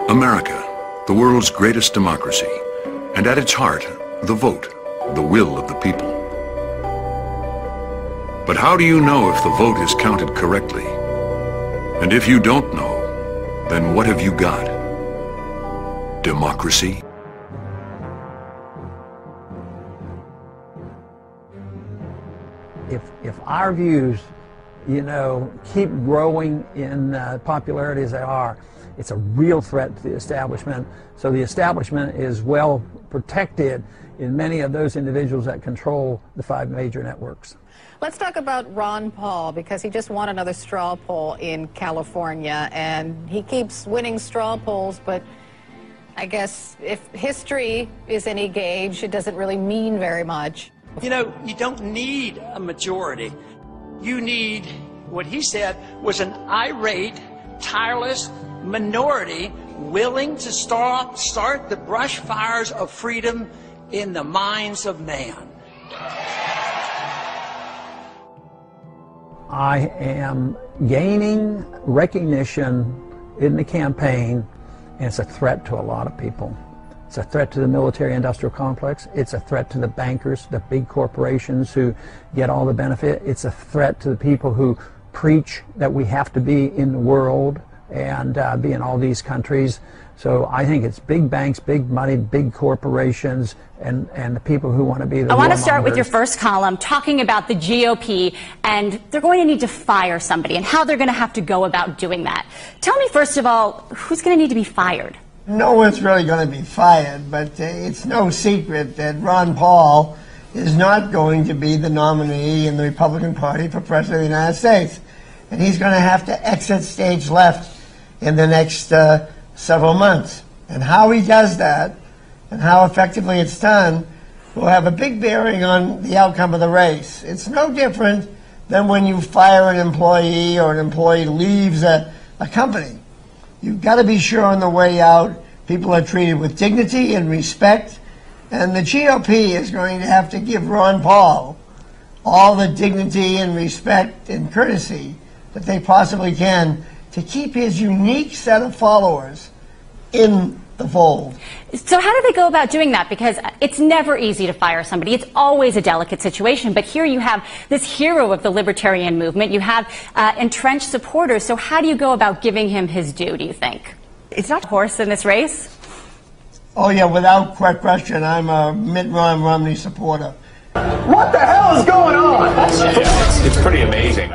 America, the world's greatest democracy, and at its heart, the vote, the will of the people. But how do you know if the vote is counted correctly? And if you don't know, then what have you got? Democracy? If our views, keep growing in popularity as they are, it's a real threat to the establishment. So the establishment is well protected in many of those individuals that control the 5 major networks. Let's talk about Ron Paul, because he just won another straw poll in California, and he keeps winning straw polls, but I guess if history is any gauge, it doesn't really mean very much. You don't need a majority. You need, what he said, was an irate, tireless minority willing to start the brush fires of freedom in the minds of man. I am gaining recognition in the campaign, and it's a threat to a lot of people. It's a threat to the military-industrial complex. It's a threat to the bankers, the big corporations who get all the benefit. It's a threat to the people who preach that we have to be in the world and be in all these countries. So I think it's big banks, big money, big corporations, and the people who want to be the I want to start with your first column, talking about the GOP, and they're going to need to fire somebody and how they're going to have to go about doing that. Tell me, first of all, who's going to need to be fired? No one's really going to be fired, but it's no secret that Ron Paul is not going to be the nominee in the Republican Party for President of the United States. And he's going to have to exit stage left in the next several months. And how he does that and how effectively it's done will have a big bearing on the outcome of the race. It's no different than when you fire an employee or an employee leaves a company. You've got to be sure on the way out people are treated with dignity and respect, and the GOP is going to have to give Ron Paul all the dignity and respect and courtesy that they possibly can to keep his unique set of followers in the fold. So how do they go about doing that? Because it's never easy to fire somebody. It's always a delicate situation. But here you have this hero of the libertarian movement. You have entrenched supporters. So how do you go about giving him his due, do you think? It's not a horse in this race. Oh, yeah, without question, I'm a Mitt Romney supporter. What the hell is going on? It's pretty amazing.